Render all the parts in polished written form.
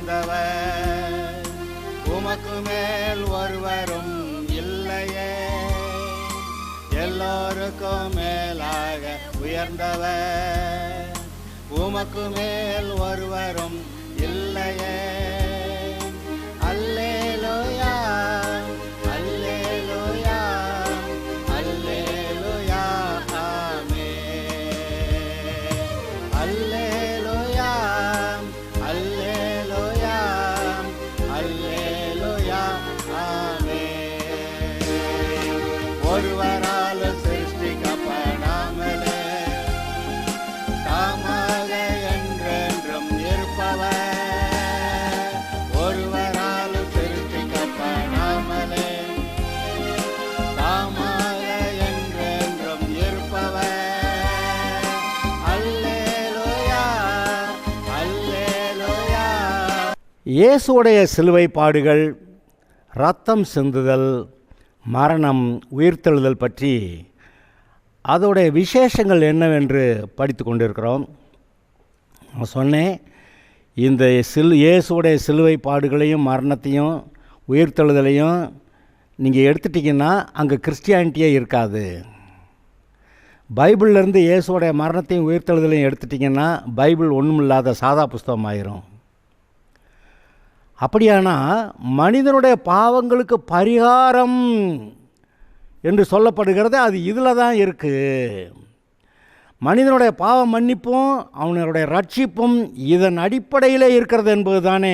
உயர்ந்தவர், உமக்கு மேல் ஒருவரும் இல்லையே. எல்லோருக்கும் மேலாக உயர்ந்தவர், உமக்கு மேல் ஒருவரும் இல்லையே. அல்லேலூயா, அல்லேலூயா, அல்லேலூயா, ஆமென். அல்லேலூயா, அல்லேலூயா, அல்லேலூயா, ஆமென். ஒருவரால் சிருஷ்டிக்கப்படாமலே தாமாக என்றென்றும் இருப்பவர், ஒருவரால் சிருஷ்டிக்கப்படாமலே தாமாக என்றென்றும் இருப்பவர். அல்லேலூயா, அல்லேலூயா. இயேசுடைய சிலுவை பாடுகள், இரத்தம் சிந்துதல், மரணம், உயிர்த்தெழுதல் பற்றி அதோடைய விசேஷங்கள் என்னவென்று படித்து கொண்டிருக்கிறோம். நான் சொன்னேன், இந்த இயேசுடைய சிலுவை பாடுகளையும் மரணத்தையும் உயிர்த்தெழுதலையும் நீங்கள் எடுத்துட்டிங்கன்னா அங்கே கிறிஸ்டியானிட்டியே இருக்காது. பைபிள்லேருந்து இயேசுடைய மரணத்தையும் உயிர்த்தெழுதலையும் எடுத்துட்டிங்கன்னா பைபிள் ஒன்றும் இல்லாத சாதா புஸ்தகம் ஆயிரும். அப்படியானா மனிதனுடைய பாவங்களுக்கு பரிகாரம் என்று சொல்லப்படுகிறது அது இதில் தான் இருக்குது. மனிதனுடைய பாவ மன்னிப்பும் அவனுடைய ரட்சிப்பும் இதன் அடிப்படையிலே இருக்கிறது என்பது தானே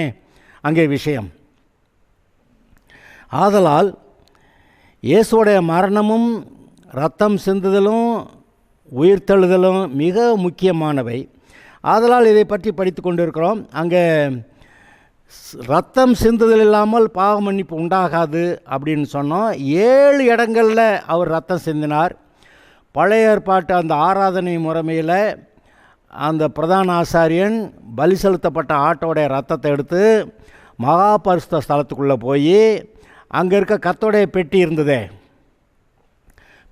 அங்கே விஷயம். ஆதலால் இயேசுடைய மரணமும் இரத்தம் சிந்துதலும் உயிர்த்தெழுதலும் மிக முக்கியமானவை. ஆதலால் இதை பற்றி படித்து கொண்டிருக்கிறோம். அங்கே ரத்தம் சிந்துதல் இல்லாமல் பாவ மன்னிப்பு உண்டாகாது அப்படின்னு சொன்னோம். 7 இடங்களில் அவர் ரத்தம் சிந்தினார். பழைய ஏற்பாட்டு அந்த ஆராதனை முறைமையில் அந்த பிரதான ஆசாரியன் பலி செலுத்தப்பட்ட ஆட்டோடைய ரத்தத்தை எடுத்து மகா பரிசுத்த ஸ்தலத்துக்குள்ளே போய் அங்கே இருக்க கர்த்தருடைய பெட்டி இருந்ததே,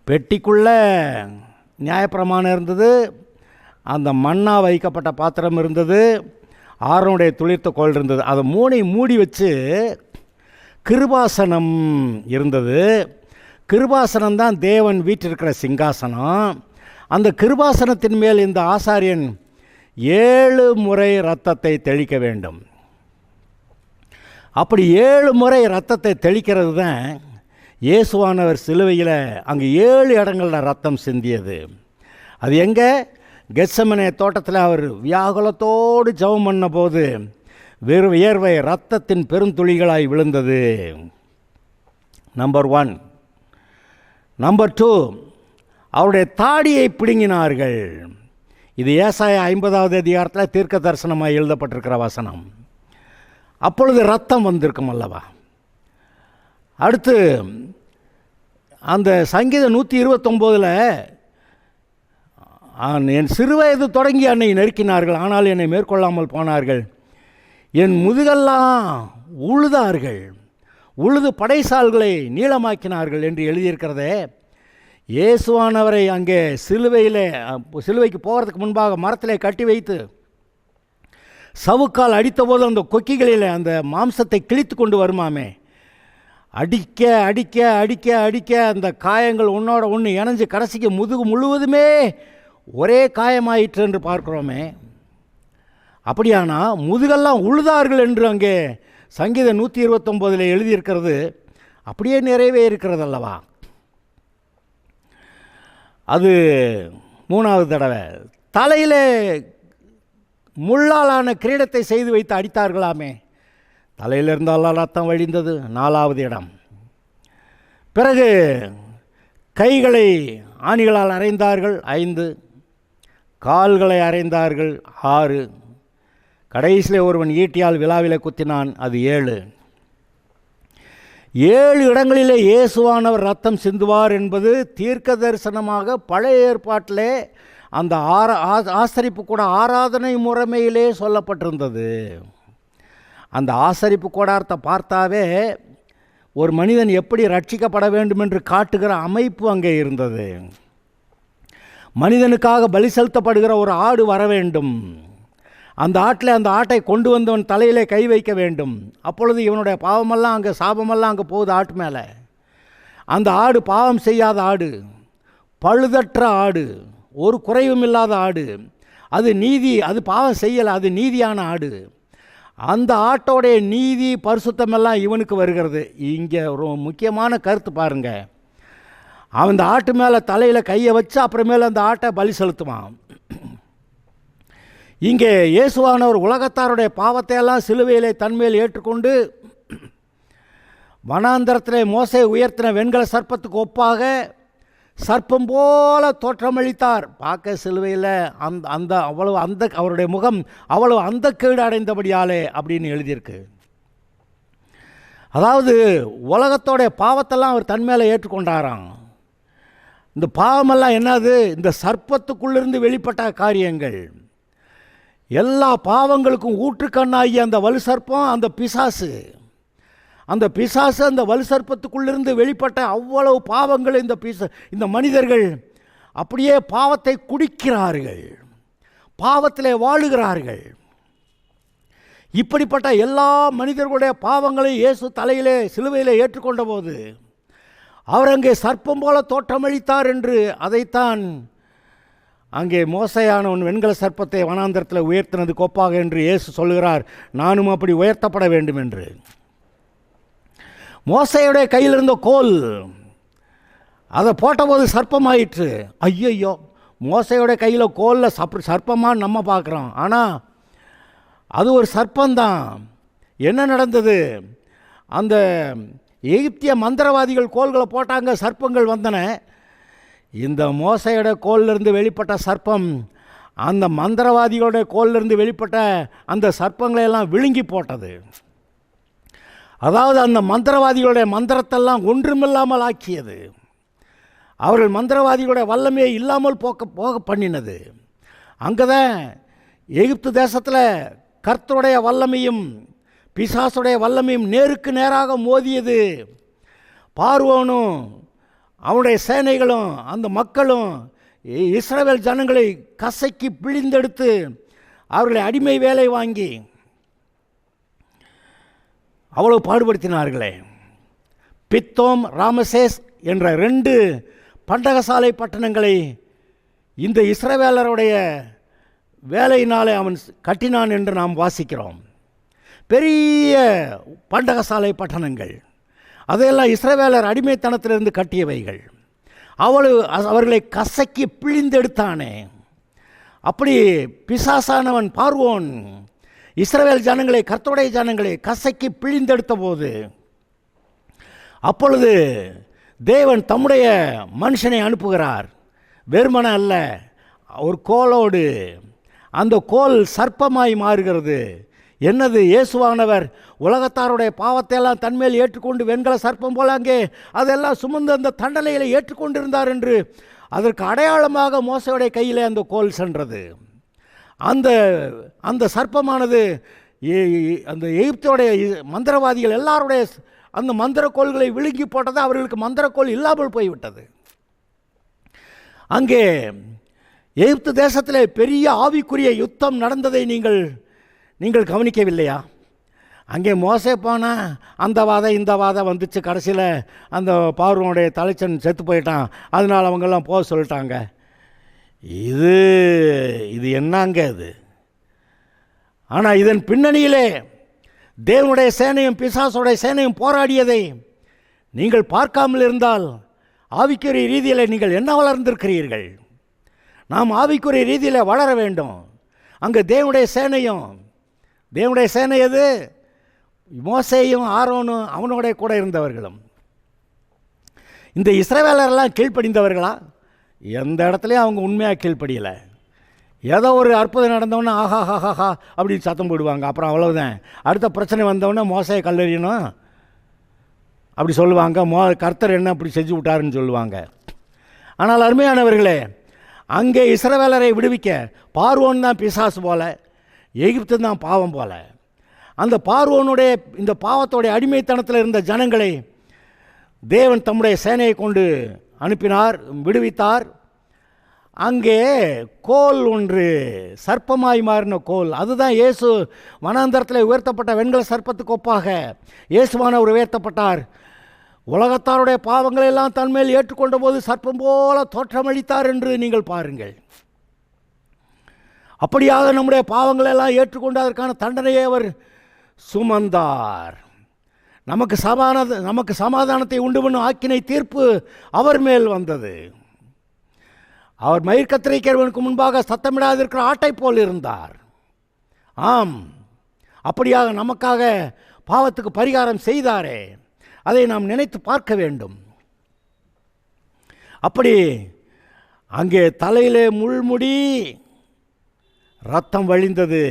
பெட்டிக்குள்ளே நியாயப்பிரமாணம் இருந்தது, அந்த மண்ணா வைக்கப்பட்ட பாத்திரம் இருந்தது, ஆரோனுடைய துளிர்த்த கோல் இருந்தது. அதை மூடி வச்சு கிருபாசனம் இருந்தது. கிருபாசனம் தான் தேவன் வீற்றிருக்கிற சிங்காசனம். அந்த கிருபாசனத்தின் மேல் இந்த ஆசாரியன் 7 முறை இரத்தத்தை தெளிக்க வேண்டும். அப்படி 7 முறை இரத்தத்தை தெளிக்கிறது தான் இயேசுவானவர் சிலுவையில் அங்கே 7 இடங்களில் ரத்தம் சிந்தியது. அது எங்கே? கெத்செமனே தோட்டத்தில் அவர் வியாகுலத்தோடு ஜெபம் பண்ண போது வெறும் வியர்வை இரத்தத்தின் பெருந்துளிகளாய் விழுந்தது. நம்பர் 1. நம்பர் 2, அவருடைய தாடியை பிடுங்கினார்கள். இது ஏசாயா 50வது அதிகாரத்தில் தீர்க்க தரிசனமாக எழுதப்பட்டிருக்கிற வசனம். அப்பொழுது ரத்தம் வந்திருக்கும் அல்லவா. அடுத்து அந்த சங்கீதம் 129ல் என் சிறுவயது தொடங்கி என்னை நெருக்கினார்கள், ஆனால் என்னை மேற்கொள்ளாமல் போனார்கள். என் முதுகெல்லாம் உழுதார்கள், உழுது படைசால்களை நீளமாக்கினார்கள் என்று எழுதியிருக்கிறதே. இயேசுவானவரை அங்கே சிலுவைக்கு போகிறதுக்கு முன்பாக மரத்திலே கட்டி வைத்து சவுக்கால் அடித்தபோது அந்த கொக்கிகளில் அந்த மாம்சத்தை கிழித்து கொண்டு வருமாமே, அடிக்க அடிக்க அடிக்க அடிக்க அந்த காயங்கள் ஒன்றோட ஒன்று இணைஞ்சு கடைசிக்கு முதுகு முழுவதுமே ஒரே காயமாயிற்று என்று பார்க்குறோமே. அப்படியானா முதுகெல்லாம் உழுதார்கள் என்று அங்கே சங்கீதம் 129 எழுதியிருக்கிறது அப்படியே நிறைவே இருக்கிறது அல்லவா. அது 3வது தடவை. தலையிலே முள்ளாலான கிரீடத்தை செய்து வைத்து அடித்தார்களாமே, தலையிலிருந்தால் ரத்தம் வழிந்தது. 4வது இடம். பிறகு கைகளை ஆணிகளால் அறைந்தார்கள். 5. கால்களை அறைந்தார்கள். 6. கடைசியில் ஒருவன் ஈட்டியால் விழாவிலே குத்தினான். அது 7. 7 இடங்களிலே இயேசுவானவர் ரத்தம் சிந்துவார் என்பது தீர்க்க தரிசனமாக பழைய ஏற்பாட்டிலே அந்த ஆசரிப்பு கூட ஆராதனை முறைமையிலே சொல்லப்பட்டிருந்தது. அந்த ஆசரிப்பு கூடாரத்தை பார்த்தாவே ஒரு மனிதன் எப்படி ரட்சிக்கப்பட வேண்டும் என்று காட்டுகிற அமைப்பு அங்கே இருந்தது. மனிதனுக்காக பலி செலுத்தப்படுகிற ஒரு ஆடு வர வேண்டும். அந்த ஆட்டை கொண்டு வந்தவன் தலையிலே கை வைக்க வேண்டும். அப்பொழுது இவனுடைய பாவமெல்லாம் அங்கே சாபமெல்லாம் அங்கே போகுது ஆட்டு மேலே. அந்த ஆடு பாவம் செய்யாத ஆடு, பழுதற்ற ஆடு, ஒரு குறைவும் இல்லாத ஆடு, அது நீதி, அது பாவம் செய்யலை, அது நீதியான ஆடு. அந்த ஆட்டோடைய நீதி பரிசுத்தமெல்லாம் இவனுக்கு வருகிறது. இங்கே ஒரு முக்கியமான கருத்து பாருங்கள். அந்த ஆட்டு மேலே தலையில் கையை வச்சு அப்புறமேல அந்த ஆட்டை பலி செலுத்துவான். இங்கே இயேசுவானவர் உலகத்தாருடைய பாவத்தையெல்லாம் சிலுவையிலே தன்மையில் ஏற்றுக்கொண்டு வனாந்தரத்திலே மோசே உயர்த்தின வெண்கல சர்ப்பத்துக்கு ஒப்பாக சர்ப்பம் போல தோற்றமளித்தார். பார்க்க சிலுவையில் அந்த அவ்வளவு அவருடைய முகம் அவ்வளவு அந்த கேடு அடைந்தபடியாலே அப்படின்னு எழுதியிருக்கு. அதாவது உலகத்தோடைய பாவத்தெல்லாம் அவர் தன்மையில் ஏற்றுக்கொண்டாராம். இந்த பாவமெல்லாம் என்னது? இந்த சர்ப்பத்துக்குள்ளிருந்து வெளிப்பட்ட காரியங்கள். எல்லா பாவங்களுக்கும் ஊற்றுக்கண்ணாகிய அந்த வலு சர்ப்பம் அந்த பிசாசு. அந்த வலு சர்ப்பத்துக்குள்ளிருந்து வெளிப்பட்ட அவ்வளவு பாவங்கள் இந்த மனிதர்கள் அப்படியே பாவத்தை குடிக்கிறார்கள், பாவத்திலே வாழுகிறார்கள். இப்படிப்பட்ட எல்லா மனிதர்களுடைய பாவங்களை இயேசு தலையிலே சிலுவையிலே ஏற்றுக்கொண்ட போது அவர் அங்கே சர்ப்பம் போல தோற்றமளித்தார் என்று அதைத்தான் அங்கே மோசையானவன் வெண்கல சர்ப்பத்தை வனாந்தரத்தில் உயர்த்தினது கோப்பாக என்று இயேசு சொல்லுகிறார். நானும் அப்படி உயர்த்தப்பட வேண்டும் என்று. மோசையுடைய கையில் இருந்த கோல் அதை போட்டபோது சர்ப்பமாயிற்று. ஐயோ, மோசையோட கையில் கோலில் சர்ப்பமாக நம்ம பார்க்குறோம், ஆனால் அது ஒரு சர்ப்பந்தான். என்ன நடந்தது? அந்த எகிப்திய மந்திரவாதிகள் கோல்களை போட்டாங்க, சர்ப்பங்கள் வந்தன. இந்த மோசையோட கோலிலிருந்து வெளிப்பட்ட சர்ப்பம் அந்த மந்திரவாதிகளுடைய கோலிலிருந்து வெளிப்பட்ட அந்த சர்ப்பங்களையெல்லாம் விழுங்கி போட்டது. அதாவது அந்த மந்திரவாதிகளுடைய மந்திரத்தெல்லாம் ஒன்றுமில்லாமல் ஆக்கியது. அவர்கள் மந்திரவாதிகளுடைய வல்லமையை இல்லாமல் போக பண்ணினது. அங்கே தான் எகிப்து தேசத்தில் கர்த்தருடைய வல்லமையும் பிசாசுடைய வல்லமையும் நேருக்கு நேராக மோதியது. பார்வோனும் அவனுடைய சேனைகளும் அந்த மக்களும் இஸ்ரவேல் ஜனங்களை கசக்கி பிழிந்தெடுத்து அவர்களை அடிமை வேலை வாங்கி அவ்வளவு பாடுபடுத்தினார்களே. பித்தோம், ராமசேஸ் என்ற 2 பண்டகசாலை பட்டணங்களை இந்த இஸ்ரவேலருடைய வேலையினாலே அவன் கட்டினான் என்று நாம் வாசிக்கிறோம். பெரிய பண்டகசாலை பட்டணங்கள், அதையெல்லாம் இஸ்ரவேலர் அடிமைத்தனத்திலிருந்து கட்டியவைகள். அவர்களை கசக்கி பிழிந்தெடுத்தானே. அப்படி பிசாசானவன் பார்வோன் இஸ்ரவேல் ஜனங்களை, கர்த்தருடைய ஜனங்களை கசக்கி பிழிந்தெடுத்த போது, அப்பொழுது தேவன் தம்முடைய மனுஷனை அனுப்புகிறார். வெறுமன அல்ல, ஒரு கோலோடு. அந்த கோல் சர்ப்பமாய் மாறுகிறது. என்னது? இயேசுவானவர் உலகத்தாருடைய பாவத்தையெல்லாம் தன்மேல் ஏற்றுக்கொண்டு வெண்கல சர்ப்பம் போல அங்கே அதெல்லாம் சுமந்து அந்த தண்டனையில் ஏற்றுக்கொண்டிருந்தார் என்று அதற்கு அடையாளமாக மோசையுடைய கையிலே அந்த கோல் சென்றது. அந்த சர்ப்பமானது அந்த எகிப்தோடைய மந்திரவாதிகள் எல்லாருடைய அந்த மந்திரக்கோள்களை விழுங்கி போட்டது. அவர்களுக்கு மந்திரக்கோள் இல்லாமல் போய்விட்டது. அங்கே எகிப்து தேசத்திலே பெரிய ஆவிக்குரிய யுத்தம் நடந்ததை நீங்கள் கவனிக்கவில்லையா? அங்கே மோசே போனால் அந்த வாதம் இந்த வாதம் வந்துச்சு. கடைசியில் அந்த பார்வோனுடைய தலைச்சன் செத்து போயிட்டான். அதனால் அவங்கெல்லாம் போக சொல்லிட்டாங்க. இது என்னங்க இது? ஆனால் இதன் பின்னணியிலே தேவனுடைய சேனையும் பிசாசுடைய சேனையும் போராடியதை நீங்கள் பார்க்காமல் இருந்தால் ஆவிக்குரிய ரீதியில் நீங்கள் என்ன வளர்ந்திருக்கிறீர்கள்? நாம் ஆவிக்குரிய ரீதியில் வளர வேண்டும். அங்கே தேவனுடைய சேனை எது? மோசேயும் ஆரோனும் அவனோட கூட இருந்தவர்களும். இந்த இஸ்ரவேலரெல்லாம் கீழ்ப்படிந்தவர்களா? எந்த இடத்துலையும் அவங்க உண்மையாக கீழ்ப்படியலை. ஏதோ ஒரு அற்புதம் நடந்தவொன்னே ஆஹா ஹாஹா அப்படின்னு சத்தம் போடுவாங்க. அப்புறம் அவ்வளவுதான். அடுத்த பிரச்சனை வந்தவொடனே மோசையை கல்லெறியணும் அப்படி சொல்லுவாங்க. கர்த்தர் என்ன அப்படி செஞ்சு விட்டாருன்னு சொல்லுவாங்க. ஆனால் அருமையானவர்களே, அங்கே இஸ்ரவேலரை விடுவிக்க பார்வோன் தான் பிசாசு போல, எகிப்து தான் பாவம் போல. அந்த பார்வோனுடைய இந்த பாவத்தோடைய அடிமைத்தனத்தில் இருந்த ஜனங்களை தேவன் தம்முடைய சேனையை கொண்டு அனுப்பினார், விடுவித்தார். அங்கே கோல் ஒன்று சர்ப்பமாய் மாறின கோல், அதுதான் இயேசு வனாந்தரத்தில் உயர்த்தப்பட்ட வெண்கல சர்ப்பத்துக்கு ஒப்பாக இயேசுவானவர் உயர்த்தப்பட்டார். உலகத்தாருடைய பாவங்களை எல்லாம் தன்மேல் ஏற்றுக்கொண்ட போது சர்ப்பம் போல தோற்றமளித்தார் என்று நீங்கள் பாருங்கள். அப்படியாக நம்முடைய பாவங்களை எல்லாம் ஏற்றுக்கொண்டு அதற்கான தண்டனையை அவர் சுமந்தார். நமக்கு சமாதானத்தை உண்டு பண்ணும் ஆக்கினை தீர்ப்பு அவர் மேல் வந்தது. அவர் மயிர் கத்தரிக்கிறவனுக்கு முன்பாக சத்தமிடாதிருக்கிற ஆட்டை போல் இருந்தார். ஆம், அப்படியாக நமக்காக பாவத்துக்கு பரிகாரம் செய்தாரே, அதை நாம் நினைத்து பார்க்க வேண்டும். அப்படி அங்கே தலையிலே முள்முடி, ரத்தம் வழிந்தது,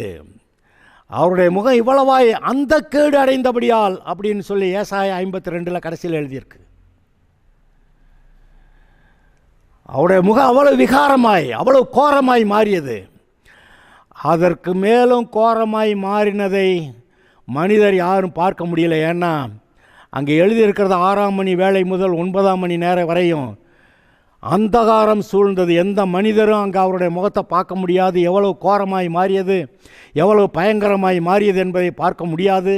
அவருடைய முகம் இவ்வளவாய் அந்த கேடு அடைந்தபடியால் அப்படின்னு சொல்லி ஏசாயா 52 கடைசியில் எழுதியிருக்கு. அவருடைய முகம் அவ்வளவு விகாரமாய் அவ்வளவு கோரமாய் மாறியது. அதற்கு மேலும் கோரமாய் மாறினதை மனிதர் யாரும் பார்க்க முடியல. ஏன்னா அங்கே எழுதியிருக்கிறது 6ஆம் மணி வேளை முதல் 9ஆம் மணி நேரம் வரையும் அந்தகாரம் சூழ்ந்தது. எந்த மனிதரும் அங்கே அவருடைய முகத்தை பார்க்க முடியாது. எவ்வளவு கோரமாய் மாறியது, எவ்வளவு பயங்கரமாய் மாறியது என்பதை பார்க்க முடியாது.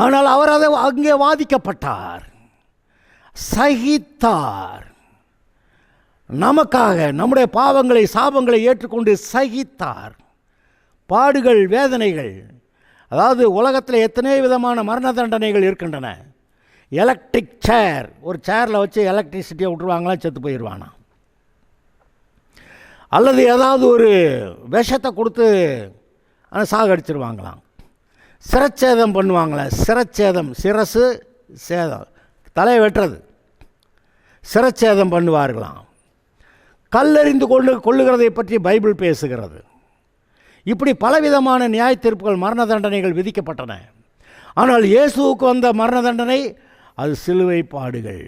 ஆனால் அவர் அதை அங்கே வாதிக்கப்பட்டார், சகித்தார். நமக்காக நம்முடைய பாவங்களை சாபங்களை ஏற்றுக்கொண்டு சகித்தார். பாடுகள், வேதனைகள், அதாவது உலகத்தில் எத்தனை விதமான மரண தண்டனைகள் இருக்கின்றன. எலக்ட்ரிக் சேர், ஒரு சேரில் வச்சு எலக்ட்ரிசிட்டியை விட்டுருவாங்களாம், செத்து போயிடுவானா. அல்லது ஏதாவது ஒரு விஷத்தை கொடுத்து சாகடிச்சிருவாங்களாம். சிரச்சேதம் பண்ணுவாங்களே, சிரச்சேதம், சிரசு சேதம், தலையை வெட்டுறது, சிரச்சேதம் பண்ணுவார்களாம். கல்லெறிந்து கொள்ளுகிறதை பற்றி பைபிள் பேசுகிறது. இப்படி பலவிதமான நியாய தீர்ப்புகள், மரண தண்டனைகள் விதிக்கப்பட்டன. ஆனால் இயேசுவுக்கு வந்த மரண தண்டனை அது சிலுவை பாடுகள்.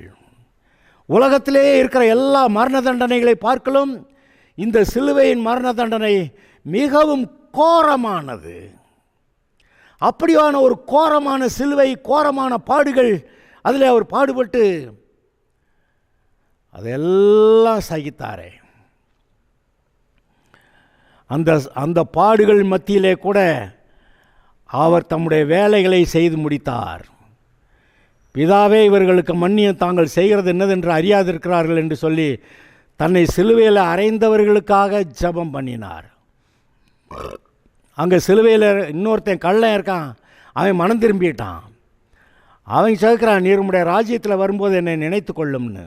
உலகத்திலே இருக்கிற எல்லா மரண தண்டனைகளை பார்க்கலும் இந்த சிலுவையின் மரண தண்டனை மிகவும் கோரமானது. அப்படியான ஒரு கோரமான சிலுவை, கோரமான பாடுகள், அதில் அவர் பாடுபட்டு அதெல்லாம் சகித்தாரே. அந்த பாடுகள் மத்தியிலே கூட அவர் தம்முடைய வேலைகளை செய்து முடித்தார். பிதாவே, இவர்களுக்கு மன்னியும், தாங்கள் செய்கிறது என்னதென்று அறியாதிருக்கிறார்கள் என்று சொல்லி தன்னை சிலுவையில் அறைந்தவர்களுக்காக ஜெபம் பண்ணினார். அங்கே சிலுவையில் இன்னொருத்தன் கள்ளன் இருக்கான், அவன் மனம் திரும்பிட்டான். அவன் சேர்க்கிறான், நீர் உம்முடைய ராஜ்யத்தில் வரும்போது என்னை நினைத்து கொள்ளும்னு.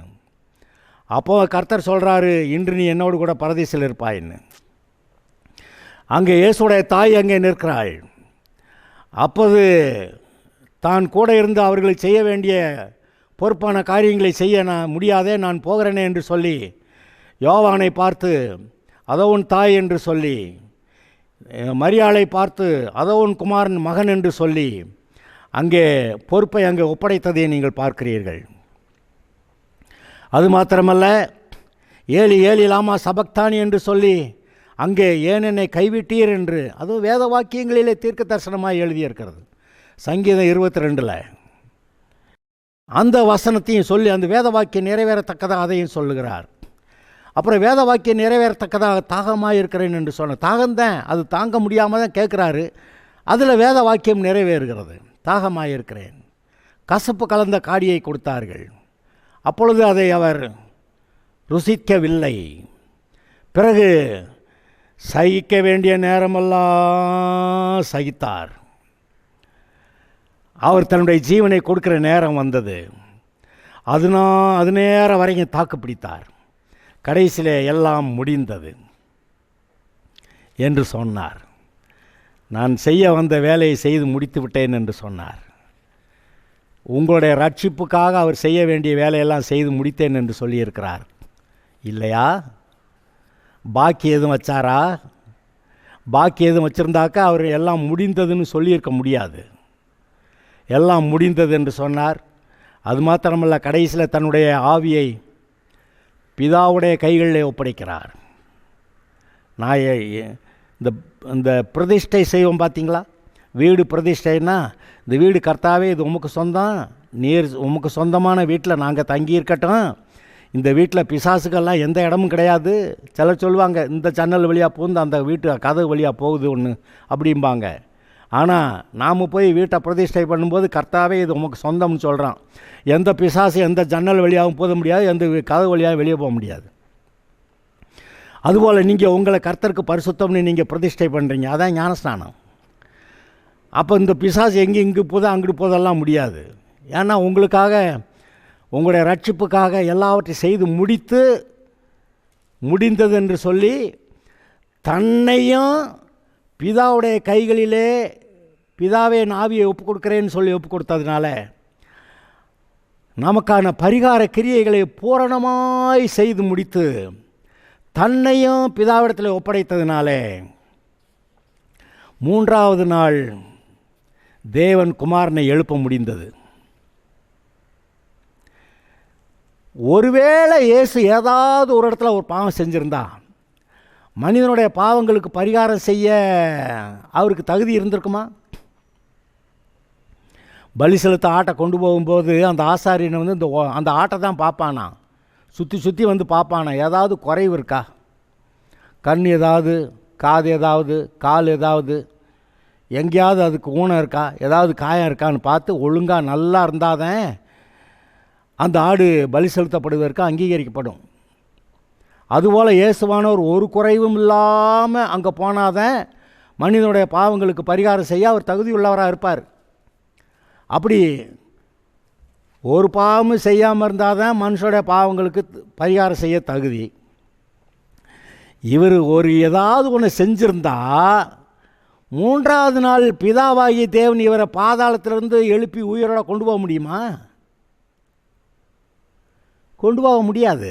அப்போ கர்த்தர் சொல்கிறாரு, இன்று நீ என்னோடு கூட பரதீசில் இருப்பாயின்னு. அங்கே இயேசுடைய தாய் அங்கே நிற்கிறாள். அப்போது தான் கூட இருந்து அவர்களுக்கு செய்ய வேண்டிய பொறுப்பான காரியங்களை செய்ய நான் முடியாதே, நான் போகிறேனே என்று சொல்லி யோவானை பார்த்து அதோ உன் தாய் என்று சொல்லி, மரியாளை பார்த்து அதோ உன் குமாரன் மகன் என்று சொல்லி அங்கே பொறுப்பை அங்கே ஒப்படைத்ததை நீங்கள் பார்க்கிறீர்கள். அது மாத்திரமல்ல, ஏலி ஏலி லாமா சபக்தானி என்று சொல்லி அங்கே ஏன் என்னை கைவிட்டீர் என்று, அதுவும் வேத வாக்கியங்களிலே தீர்க்க தரிசனமாக எழுதியிருக்கிறது. சங்கீதம் 22 அந்த வசனத்தையும் சொல்லி அந்த வேத வாக்கியம் நிறைவேறத்தக்கதாக அதையும் சொல்லுகிறார். அப்புறம் வேத வாக்கியம் நிறைவேறத்தக்கதாக தாகமாக இருக்கிறேன் என்று சொன்ன தாகம்தான், அது தாங்க முடியாமல் தான் கேட்குறாரு. அதில் வேத வாக்கியம் நிறைவேறுகிறது. தாகமாக இருக்கிறேன். கசப்பு கலந்த காடியை கொடுத்தார்கள், அப்பொழுது அதை அவர் ருசிக்கவில்லை. பிறகு சகிக்க வேண்டிய நேரமெல்லாம் சகித்தார். அவர் தன்னுடைய ஜீவனை கொடுக்கிற நேரம் வந்தது. அது நேரம் வரைக்கும் தாக்கு பிடித்தார். கடைசியில் எல்லாம் முடிந்தது என்று சொன்னார். நான் செய்ய வந்த வேலையை செய்து முடித்து விட்டேன் என்று சொன்னார். உங்களுடைய ரட்சிப்புக்காக அவர் செய்ய வேண்டிய வேலையெல்லாம் செய்து முடித்தேன் என்று சொல்லியிருக்கிறார் இல்லையா? பாக்கி எதுவும் வச்சாரா? பாக்கி எதுவும் வச்சுருந்தாக்கா அவர் எல்லாம் முடிந்ததுன்னு சொல்லியிருக்க முடியாது. எல்லாம் முடிந்தது என்று சொன்னார். அது மாத்திரமல்ல, கடைசியில் தன்னுடைய ஆவியை பிதாவுடைய கைகளில் ஒப்படைக்கிறார். நான் இந்த பிரதிஷ்டை செய்வோம் பார்த்தீங்களா, வீடு பிரதிஷ்டைன்னா, இந்த வீடு கர்த்தாவே இது உமக்கு சொந்தம், நீர் உமக்கு சொந்தமான வீட்டில் நாங்கள் தங்கி இருக்கட்டும், இந்த வீட்டில் பிசாசுக்கெல்லாம் எந்த இடமும் கிடையாது. சிலர் சொல்லுவாங்க இந்த ஜன்னல் வழியாக பூந்து அந்த வீட்டு கதவு வழியாக போகுது ஒன்று அப்படிம்பாங்க. ஆனால் நாம் போய் வீட்டை பிரதிஷ்டை பண்ணும்போது கர்த்தாவே இது உமக்கு சொந்தம்னு சொல்கிறான். எந்த பிசாசு எந்த ஜன்னல் வழியாகவும் போக முடியாது, எந்த கதவு வழியாக வெளியே போக முடியாது. அதுபோல் நீங்கள் உங்களை கர்த்தருக்கு பரிசுத்தம்னு நீங்கள் பிரதிஷ்டை பண்ணுறீங்க, அதான் ஞானஸ்நானம். அப்போ இந்த பிசாசு இங்கே போதும் அங்கிட்டு போதெல்லாம் முடியாது. ஏன்னா உங்களுக்காக உங்களுடைய ரட்சிப்புக்காக எல்லாவற்றையும் செய்து முடிந்தது என்று சொல்லி தன்னையும் பிதாவுடைய கைகளிலே பிதாவே ஆவியை ஒப்பு கொடுக்குறேன்னு சொல்லி ஒப்பு கொடுத்ததுனால நமக்கான பரிகார கிரியைகளை பூரணமாய் செய்து முடித்து தன்னையும் பிதாவிடத்தில் ஒப்படைத்ததினாலே 3வது நாள் தேவன் குமாரனை எழுப்ப முடிந்தது. ஒருவேளை இயேசு ஏதாவது ஒரு இடத்துல ஒரு பாவம் செஞ்சுருந்தா மனிதனுடைய பாவங்களுக்கு பரிகாரம் செய்ய அவருக்கு தகுதி இருந்திருக்குமா? பலி செலுத்த ஆட்டை கொண்டு போகும்போது அந்த ஆசாரியனை வந்து அந்த ஆட்டை தான் பார்ப்பானா, சுற்றி வந்து பார்ப்பானா, ஏதாவது குறைவு இருக்கா, கண் ஏதாவது, காது ஏதாவது, கால் ஏதாவது, எங்கேயாவது அதுக்கு ஊனம் இருக்கா, ஏதாவது காயம் இருக்கான்னு பார்த்து ஒழுங்காக நல்லா இருந்தாதான் அந்த ஆடு பலி செலுத்தப்படுவதற்கு அங்கீகரிக்கப்படும். அதுபோல் இயேசுவானவர் ஒரு குறைவும் இல்லாமல் அங்கே போனாதான் மனிதனுடைய பாவங்களுக்கு பரிகாரம் செய்ய அவர் தகுதியுள்ளவராக இருப்பார். அப்படி ஒரு பாவமும் செய்யாமல் இருந்தால் தான் மனுஷனுடைய பாவங்களுக்கு பரிகாரம் செய்ய தகுதி. இவர் ஏதாவது ஒன்று செஞ்சிருந்தா 3வது நாள் பிதாவாகிய தேவன் இவரை பாதாளத்திலிருந்து எழுப்பி உயிரோட கொண்டு போக முடியுமா? கொண்டு போக முடியாது.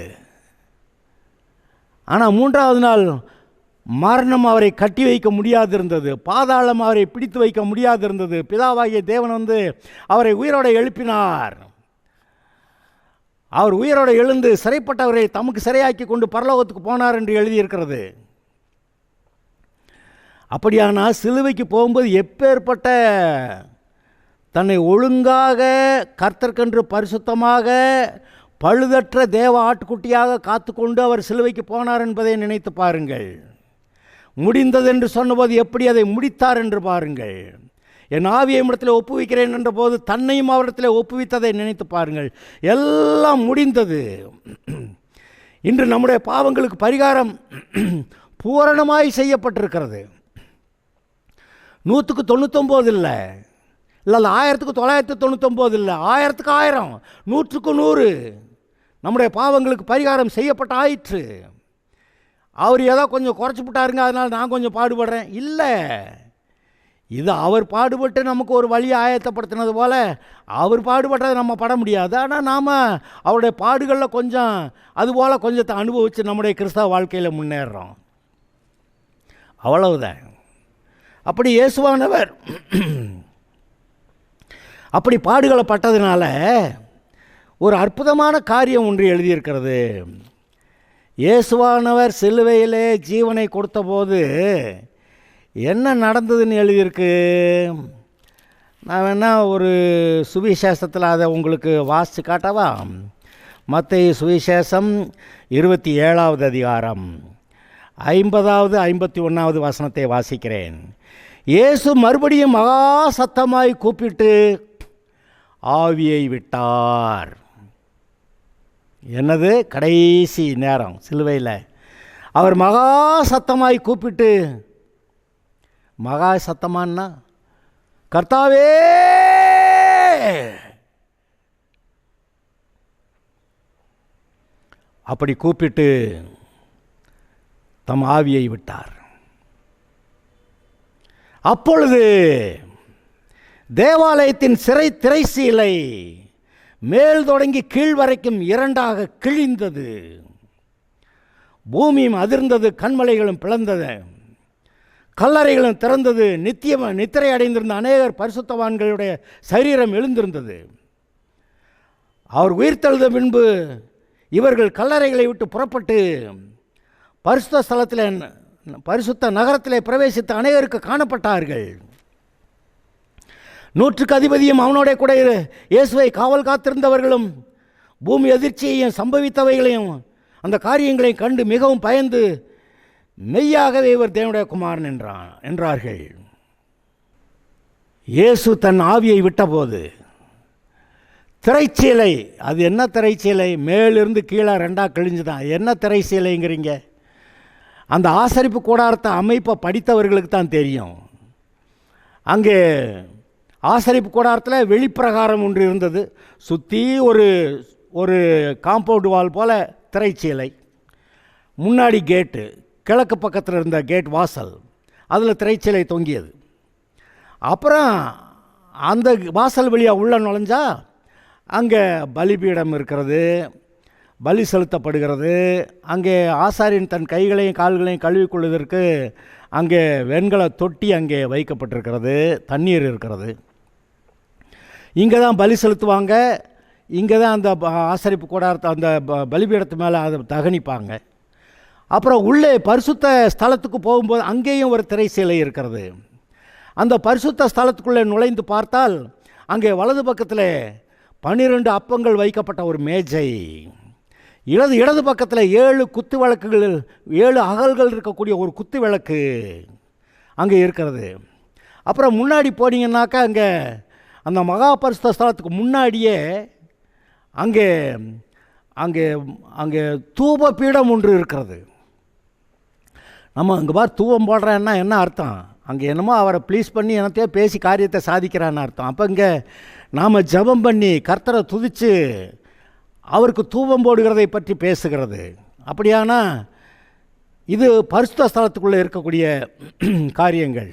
ஆனால் 3வது நாள் மரணம் அவரை கட்டி வைக்க முடியாது இருந்தது, பாதாளம் அவரை பிடித்து வைக்க முடியாது இருந்தது. பிதாவாகிய தேவன் வந்து அவரை உயிரோட எழுப்பினார். அவர் உயிரோடு எழுந்து சிறைப்பட்டவரை தமக்கு சிறையாக்கி கொண்டு பரலோகத்துக்கு போனார் என்று எழுதியிருக்கிறது. அப்படியானால் சிலுவைக்கு போகும்போது எப்பேற்பட்ட தன்னை ஒழுங்காக கர்த்தர்க்கென்று பரிசுத்தமாக பழுதற்ற தேவ ஆட்டுக்குட்டியாக காத்துக்கொண்டு அவர் சிலுவைக்கு போனார் என்பதை நினைத்து பாருங்கள். முடிந்தது என்று சொன்னபோது எப்படி அதை முடித்தார் என்று பாருங்கள். என் ஆவியை இடத்துல ஒப்புவிக்கிறேன் என்ற போது தன்னையும் அவரிடத்தில் ஒப்புவித்ததை நினைத்து பாருங்கள். எல்லாம் முடிந்தது. இன்று நம்முடைய பாவங்களுக்கு பரிகாரம் பூரணமாய் செய்யப்பட்டிருக்கிறது. 199 இல்லை, 1999 இல்லை, 1000 100 நம்முடைய பாவங்களுக்கு பரிகாரம் செய்யப்பட்ட ஆயிற்று. அவர் ஏதோ கொஞ்சம் குறைச்சி விட்டாருங்க, அதனால் நான் கொஞ்சம் பாடுபடுறேன் இல்லை. இது அவர் பாடுபட்டு நமக்கு ஒரு வழியை ஆயத்தப்படுத்தினது போல் அவர் பாடுபட்டதை நம்ம பட முடியாது. ஆனால் நாம் அவருடைய பாடுகளில் கொஞ்சம் அதுபோல் கொஞ்சத்தை அனுபவித்து நம்முடைய கிறிஸ்தவ வாழ்க்கையில் முன்னேறுறோம், அவ்வளவுதான். அப்படி இயேசுவானவர் அப்படி பாடுகளை பட்டதுனால ஒரு அற்புதமான காரியம் ஒன்று எழுதியிருக்கிறது. இயேசுவானவர் சிலுவையிலே ஜீவனை கொடுத்தபோது என்ன நடந்ததுன்னு எழுதியிருக்கு. நான் வேணால் ஒரு சுவிசேஷத்தில் அதை உங்களுக்கு வாசித்து காட்டவா? மத்தேயு சுவிசேஷம் 27வது அதிகாரம் 50வது 51வது வசனத்தை வாசிக்கிறேன். இயேசு மறுபடியும் மகா சத்தமாய் கூப்பிட்டு ஆவியை விட்டார். என்னது கடைசி நேரம் சிலுவையில் அவர் மகா சத்தமாய் கூப்பிட்டு, மகா சத்தமானா கர்த்தாவே அப்படி கூப்பிட்டு தம் ஆவியை விட்டார். அப்பொழுது தேவாலயத்தின் திரைச்சீலை மேல் தொடங்கி கீழ் வரைக்கும் 2ஆக கிழிந்தது. பூமியும் அதிர்ந்தது, கண்மலைகளும் பிளந்தது, கல்லறைகளும் திறந்தது. நித்திரை அடைந்திருந்த அநேகர் பரிசுத்தவான்களுடைய சரீரம் எழுந்திருந்தது. அவர் உயிர்த்தெழுந்த பின்பு இவர்கள் கல்லறைகளை விட்டு புறப்பட்டு பரிசுத்த ஸ்தலத்தில் பரிசுத்த நகரத்திலே பிரவேசித்த அநேகருக்கு காணப்பட்டார்கள். 100க்கு அதிபதியும் அவனோட கூட இயேசுவை காவல் காத்திருந்தவர்களும் பூமி அதிர்ச்சியையும் சம்பவித்தவைகளையும் அந்த காரியங்களையும் கண்டு மிகவும் பயந்து மெய்யாகவே இவர் தேவனுடைய குமாரன் என்றார்கள். இயேசு தன் ஆவியை விட்டபோது திரைச்சீலை, அது என்ன திரைச்சீலை? மேலிருந்து கீழே ரெண்டாக கிழிஞ்சுதான். என்ன திரைச்சீலைங்கிறீங்க? அந்த ஆசரிப்பு கூடாரத்தை அமைப்பை படித்தவர்களுக்கு தான் தெரியும். அங்கே ஆசரிப்பு கூடாரத்தில் வெளிப்பிரகாரம் ஒன்று இருந்தது. சுற்றி ஒரு காம்பவுண்டு வால் போல் திரைச்சீலை. முன்னாடி கேட்டு, கிழக்கு பக்கத்தில் இருந்த கேட் வாசல், அதில் திரைச்சீலை தொங்கியது. அப்புறம் அந்த வாசல் வழியாக உள்ளே நுழைஞ்சா அங்கே பலிபீடம் இருக்கிறது, பலி செலுத்தப்படுகிறது. அங்கே ஆசாரியன் தன் கைகளையும் கால்களையும் கழுவிக்கொள்வதற்கு அங்கே வெண்கல தொட்டி அங்கே வைக்கப்பட்டிருக்கிறது, தண்ணீர் இருக்கிறது. இங்கே தான் பலி செலுத்துவாங்க. இங்கே தான் அந்த ஆசரிப்பு கூடாரத்தை அந்த பலிபீடத்து மேலே அதை தகனிப்பாங்க. அப்புறம் உள்ளே பரிசுத்த ஸ்தலத்துக்கு போகும்போது அங்கேயும் ஒரு திரைச்சீலை இருக்கிறது. அந்த பரிசுத்த ஸ்தலத்துக்குள்ளே நுழைந்து பார்த்தால் அங்கே வலது பக்கத்தில் 12 அப்பங்கள் வைக்கப்பட்ட ஒரு மேஜை, இடது பக்கத்தில் 7 குத்து விளக்குகள், 7 அகல்கள் இருக்கக்கூடிய ஒரு குத்து விளக்கு அங்கே இருக்கிறது. அப்புறம் முன்னாடி போனீங்கன்னாக்கா அங்கே அந்த மகா பரிசுத்த ஸ்தலத்துக்கு முன்னாடியே அங்கே அங்கே அங்கே தூப பீடம் ஒன்று இருக்கிறது. நம்ம அங்கே பார் தூபம் போடுறேன்னா என்ன அர்த்தம்? அங்கே என்னமோ அவரை ப்ளீஸ் பண்ணி என்னத்தையோ பேசி காரியத்தை சாதிக்கிறான்னு அர்த்தம். அப்போ இங்கே நாம் ஜெபம் பண்ணி கர்த்தரை துதித்து அவருக்கு தூபம் போடுகிறதை பற்றி பேசுகிறது. அப்படியானா இது பரிசுத்த ஸ்தலத்துக்குள்ளே இருக்கக்கூடிய காரியங்கள்.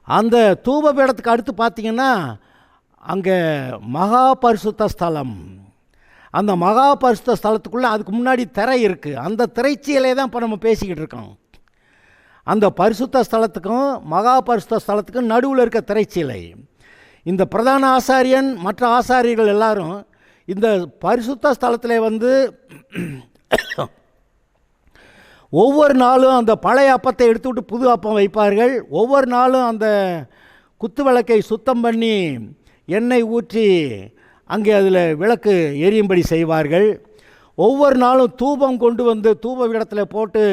அந்த தூப பீடத்துக்கு அடுத்து பார்த்திங்கன்னா அங்கே மகா பரிசுத்த ஸ்தலம். அந்த மகா பரிசுத்த ஸ்தலத்துக்குள்ளே அதுக்கு முன்னாடி திரை இருக்குது. அந்த திரைச்சீலை தான் இப்போ நம்ம பேசிக்கிட்டு இருக்கோம். அந்த பரிசுத்த ஸ்தலத்துக்கும் மகா பரிசுத்த ஸ்தலத்துக்கும் நடுவில் இருக்க திரைச்சீலை. இந்த பிரதான ஆசாரியன் மற்ற ஆசாரியர்கள் எல்லாரும் இந்த பரிசுத்த ஸ்தலத்தில் வந்து ஒவ்வொரு நாளும் அந்த பழைய அப்பத்தை எடுத்துவிட்டு புது அப்பம் வைப்பார்கள். ஒவ்வொரு நாளும் அந்த குத்து விளக்கை சுத்தம் பண்ணி எண்ணெய் ஊற்றி அங்கே அதில் விளக்கு எரியும்படி செய்வார்கள். ஒவ்வொரு நாளும் தூபம் கொண்டு வந்து தூப இடத்துல போட்டு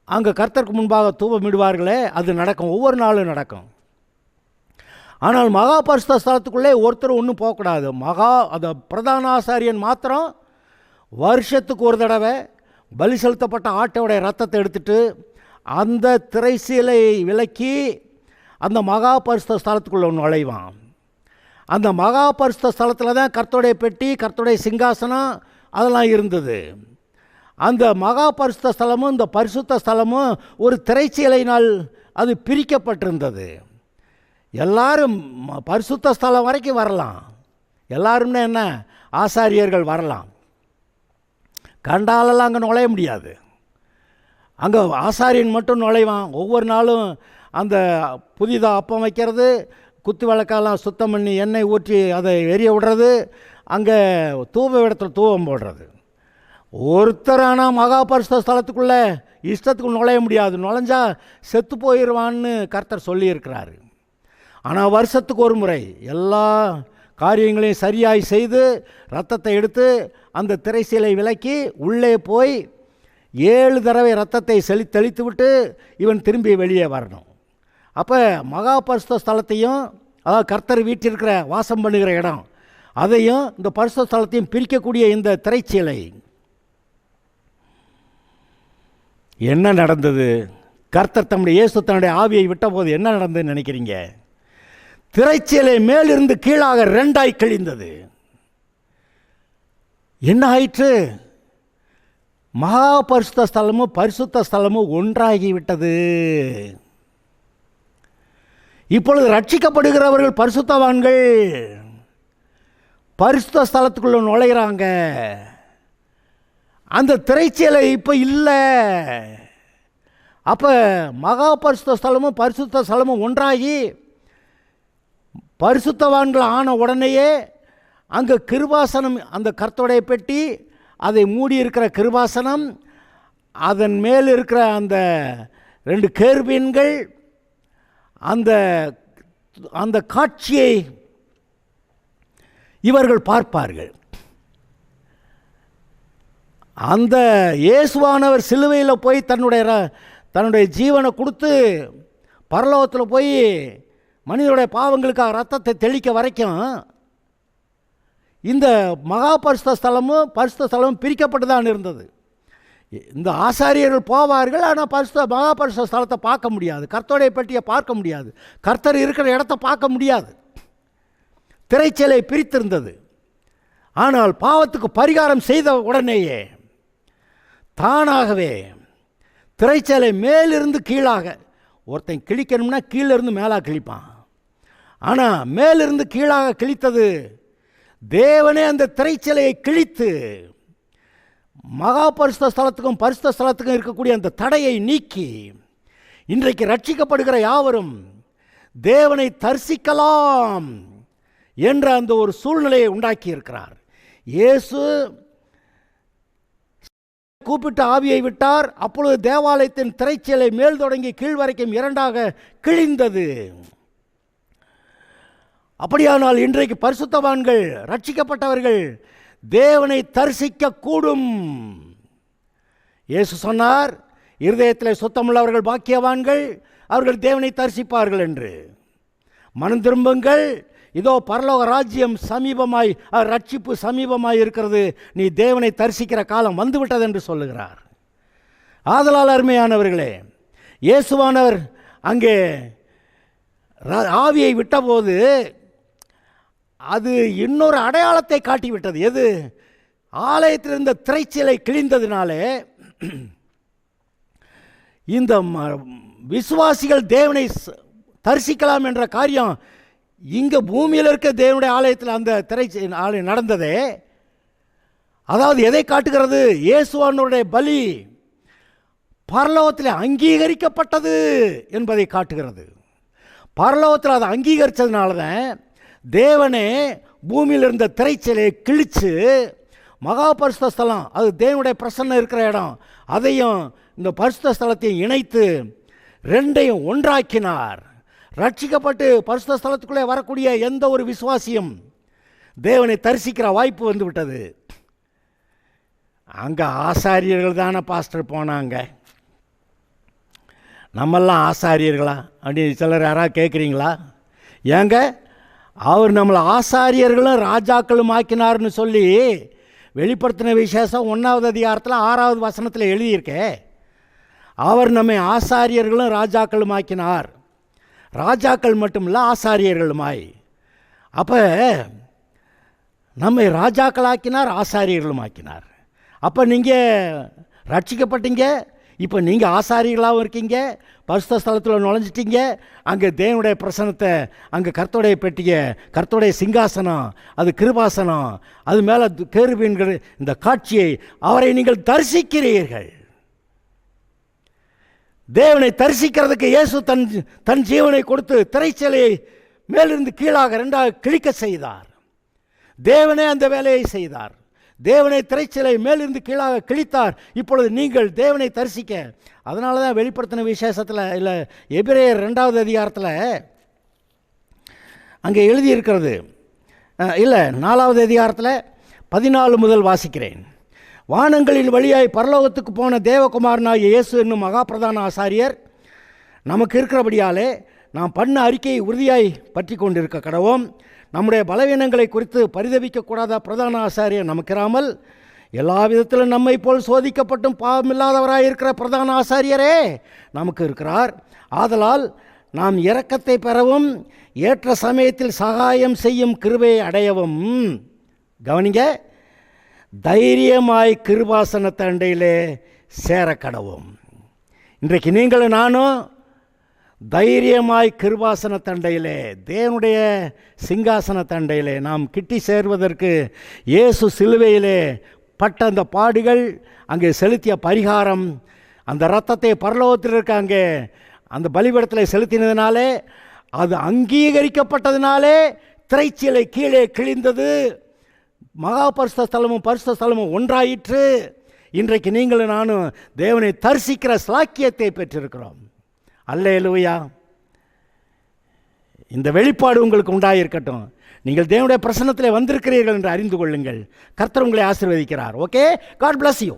அங்கே கர்த்தருக்கு முன்பாக தூபமிடுவார்களே, அது நடக்கும், ஒவ்வொரு நாளும் நடக்கும். ஆனால் மகா பரிசுத்த ஸ்தலத்துக்குள்ளே ஒருத்தர் ஒன்றும் போகக்கூடாது. அந்த பிரதான ஆசாரியன் மாத்திரம் வருஷத்துக்கு ஒரு தடவை பலி செலுத்தப்பட்ட ஆட்டோடைய ரத்தத்தை எடுத்துட்டு அந்த திரைச்சீலை விலக்கி அந்த மகா பரிசுத்த ஸ்தலத்துக்குள்ளே நுழைவான். அந்த மகா பரிசுத்த ஸ்தலத்தில் தான் கர்த்தருடைய பெட்டி, கர்த்தருடைய சிங்காசனம் அதெல்லாம் இருந்தது. அந்த மகா பரிசுத்த ஸ்தலமும் இந்த பரிசுத்த ஸ்தலமும் ஒரு திரைச்சீலையினால் அது பிரிக்கப்பட்டிருந்தது. எல்லாரும் பரிசுத்த ஸ்தலம் வரைக்கும் வரலாம். எல்லாரும்னா என்ன? ஆசாரியர்கள் வரலாம். கண்டாலெல்லாம் அங்கே நுழைய முடியாது. அங்கே ஆசாரியன் மட்டும் நுழைவான். ஒவ்வொரு நாளும் அந்த புதிதாக அப்பம் வைக்கிறது, குத்து விளக்கெல்லாம் சுத்தம் பண்ணி எண்ணெய் ஊற்றி அதை எரிய விடுறது, அங்கே தூப இடத்துல தூபம் போடுறது. ஒருத்தரான மகா பரிசுத்த ஸ்தலத்துக்குள்ளே இஷ்டத்துக்கு நுழைய முடியாது. நுழைஞ்சா செத்து போயிடுவான்னு கர்த்தர் சொல்லியிருக்கிறாரு. ஆனால் வருஷத்துக்கு ஒரு முறை எல்லா காரியங்களையும் சரியாய் செய்து ரத்தத்தை எடுத்து அந்த திரைச்சீலை விலக்கி உள்ளே போய் 7 தடவை ரத்தத்தை தெளித்து விட்டு இவன் திரும்பி வெளியே வரணும். அப்போ மகா பரிசுத்த ஸ்தலத்தையும், அதாவது கர்த்தர் வீட்டிருக்கிற வாசம் பண்ணுகிற இடம், அதையும் இந்த பரிசுத்த ஸ்தலத்தையும் பிரிக்கக்கூடிய இந்த திரைச்சீலை. என்ன நடந்தது? கர்த்தர் தம்முடைய இயேசு தன்னுடைய ஆவியை விட்டபோது என்ன நடந்ததுன்னு நினைக்கிறீங்க? திரைச்சீலை மேலிருந்து கீழாக 2ஆய் கிழிந்தது. என்ன ஆயிற்று? மகா பரிசுத்த ஸ்தலமும் பரிசுத்த ஸ்தலமும் ஒன்றாகிவிட்டது. இப்பொழுது ரட்சிக்கப்படுகிறவர்கள் பரிசுத்தவான்கள் பரிசுத்த ஸ்தலத்துக்குள்ள நுழைகிறாங்க. அந்த திரைச்சீலை இப்போ இல்லை. அப்போ மகா பரிசுத்த ஸ்தலமும் பரிசுத்த ஸ்தலமும் ஒன்றாகி பரிசுத்தவான்கள் ஆன உடனேயே அங்கே கிருபாசனம், அந்த கர்த்தருடைய பெட்டி, அதை மூடி இருக்கிற கிருபாசனம், அதன் மேல் இருக்கிற அந்த 2 கேருபீன்கள், அந்த காட்சியை இவர்கள் பார்ப்பார்கள். அந்த இயேசுவானவர் சிலுவையில் போய் தன்னுடைய ஜீவனை கொடுத்து பரலோகத்தில் போய் மனிதனுடைய பாவங்களுக்காக ரத்தத்தை தெளிக்க வரைக்கும் இந்த மகா பரிசுத்த ஸ்தலமும் பிரிக்கப்பட்டு தான் இருந்தது. இந்த ஆசாரியர்கள் போவார்கள், ஆனால் மகா பரிசுத்த ஸ்தலத்தை பார்க்க முடியாது, கர்த்தருடைய பெட்டியை பார்க்க முடியாது, கர்த்தர் இருக்கிற இடத்த பார்க்க முடியாது. திரைச்சீலை பிரித்திருந்தது. ஆனால் பாவத்துக்கு பரிகாரம் செய்த உடனேயே தானாகவே திரைச்சீலை மேலிருந்து கீழாக, ஒருத்தன் கிழிக்கணும்னா கீழிருந்து மேலாக கிழிப்பான், ஆனால் மேலிருந்து கீழாக கிழித்தது தேவனே. அந்த திரைச்சீலையை கிழித்து மகா பரிசுத்த ஸ்தலத்துக்கும் இருக்கக்கூடிய அந்த தடையை நீக்கி இன்றைக்கு ரட்சிக்கப்படுகிற யாவரும் தேவனை தரிசிக்கலாம் என்ற அந்த ஒரு சூழ்நிலையை உண்டாக்கி இருக்கிறார். இயேசு கூப்பிட்டு ஆவியை விட்டார். அப்பொழுது தேவாலயத்தின் திரைச்சீலை மேல் தொடங்கி கீழ் வரைக்கும் இரண்டாக கிழிந்தது. அப்படியானால் இன்றைக்கு பரிசுத்தவான்கள், ரட்சிக்கப்பட்டவர்கள் தேவனை தரிசிக்க கூடும். இயேசு சொன்னார், இருதயத்தில் சுத்தமுள்ளவர்கள் பாக்கியவான்கள், அவர்கள் தேவனை தரிசிப்பார்கள் என்று. மனம் திரும்புங்கள், இதோ பரலோக ராஜ்யம் சமீபமாய், ரட்சிப்பு சமீபமாய் இருக்கிறது, நீ தேவனை தரிசிக்கிற காலம் வந்துவிட்டது என்று சொல்லுகிறார். ஆதலால் அருமையானவர்களே, இயேசுவானவர் அங்கே ஆவியை விட்டபோது அது இன்னொரு அடையாளத்தை காட்டிவிட்டது. எது? ஆலயத்தில் இருந்த திரைச்சீலை கிழிந்ததினாலே இந்த விசுவாசிகள் தேவனை தரிசிக்கலாம் என்ற காரியம் இங்கே பூமியில் இருக்க தேவனுடைய ஆலயத்தில் அந்த ஆலயம் நடந்ததே. அதாவது எதை காட்டுகிறது? இயேசுவானுடைய பலி பரலோகத்தில் அங்கீகரிக்கப்பட்டது என்பதை காட்டுகிறது. பரலோகத்தில் அதை அங்கீகரித்ததுனால தான் தேவனே பூமியில் இருந்த திரைச்சீலையை கிழித்து மகா பரிசுத்த ஸ்தலம், அது தேவனுடைய பிரசன்னம் இருக்கிற இடம், அதையும் இந்த பரிசுத்த ஸ்தலத்தையும் இணைத்து ரெண்டையும் ஒன்றாக்கினார். ரட்சிக்கப்பட்டு பரிசுத்த ஸ்தலத்துக்குள்ளே வரக்கூடிய எந்த ஒரு விசுவாசியும் தேவனை தரிசிக்கிற வாய்ப்பு வந்து விட்டது. அங்கே ஆசாரியர்கள் தானே பாஸ்டர் போனாங்க, நம்மெல்லாம் ஆசாரியர்களா அப்படின்னு சிலர் யாராவது கேட்குறீங்களா? ஏங்க, அவர் நம்மளை ஆசாரியர்களும் ராஜாக்களும் ஆக்கினார்னு சொல்லி வெளிப்படுத்தின விசேஷம் 1வது அதிகாரத்தில் 6வது வசனத்தில் எழுதியிருக்கே. அவர் நம்மை ஆசாரியர்களும் ராஜாக்களும் ஆக்கினார். ராஜாக்கள் மட்டுமில்ல, ஆசாரியர்களுமாய். அப்போ நம்மை ராஜாக்களாக்கினார், ஆசாரியர்களும் ஆக்கினார். அப்போ நீங்கள் ரட்சிக்கப்பட்டீங்க, இப்போ நீங்கள் ஆசாரியர்களாகவும் இருக்கீங்க, பரிசுத்த ஸ்தலத்தில் நுழைஞ்சிட்டீங்க. அங்கே தேவனுடைய பிரசனத்தை, அங்கே கர்த்தருடைய பெட்டிய, கர்த்தருடைய சிங்காசனம், அது கிருபாசனம், அது மேலே கேருபீன்கள், இந்த காட்சியை அவரை நீங்கள் தரிசிக்கிறீர்கள். தேவனை தரிசிக்கிறதுக்கு இயேசு தன் ஜீவனை கொடுத்து திரைச்சீலையை மேலிருந்து கீழாக ரெண்டாக கிழிக்க செய்தார். தேவனே அந்த வேலையை செய்தார். தேவனை திரைச்சீலை மேலிருந்து கீழாக கிழித்தார். இப்பொழுது நீங்கள் தேவனை தரிசிக்க, அதனால தான் வெளிப்படுத்தின விசேஷத்தில், இல்லை எபிரேயர் 2வது அதிகாரத்தில் அங்கே எழுதியிருக்கிறது, இல்லை 4வது அதிகாரத்தில் 14 முதல் வாசிக்கிறேன். வானங்களின் வழியாய் பரலோகத்துக்கு போன தேவகுமாரனாகிய இயேசு என்னும் மகாபிரதான ஆசாரியர் நமக்கு இருக்கிறபடியாலே நாம் பண்ண அறிக்கையை உறுதியாய் பற்றி கொண்டிருக்க கடவோம். நம்முடைய பலவீனங்களை குறித்து பரிதபிக்கக்கூடாத பிரதான ஆசாரியர் நமக்கிறாமல் எல்லா விதத்திலும் நம்மை போல் சோதிக்கப்பட்டும் பாவமில்லாதவராக இருக்கிற பிரதான ஆசாரியரே நமக்கு இருக்கிறார். ஆதலால் நாம் இரக்கத்தை பெறவும் ஏற்ற சமயத்தில் சகாயம் செய்யும் கிருபையை அடையவும், கவனிங்க, தைரியமாய் கிருபாசன தண்டையிலே சேர கடவும். இன்றைக்கு நீங்களும் நானும் தைரியமாய் கிருபாசன தண்டையிலே, தேவனுடைய சிங்காசன தண்டையிலே நாம் கிட்டி சேர்வதற்கு இயேசு சிலுவையிலே பட்ட அந்த பாடுகள், அங்கே செலுத்திய பரிகாரம், அந்த இரத்தத்தை பரலோகத்தில் இருக்க அங்கே அந்த பலிபீடத்தில் செலுத்தினதுனாலே, அது அங்கீகரிக்கப்பட்டதுனாலே திரைச்சீலை கீழே கிழிந்தது. மகா பரிசுத்த ஸ்தலமும் ஒன்றாயிற்று. இன்றைக்கு நீங்களும் நானும் தேவனை தரிசிக்கிற ஸ்லாக்கியத்தை பெற்றிருக்கிறோம். அல்லேலூயா. இந்த வெளிப்பாடு உங்களுக்கு உண்டாயிருக்கட்டும். நீங்கள் தேவனுடைய பிரசன்னத்திலே வந்திருக்கிறீர்கள் என்று அறிந்து கொள்ளுங்கள். கர்த்தர் உங்களை ஆசீர்வதிக்கிறார். Okay, God bless you.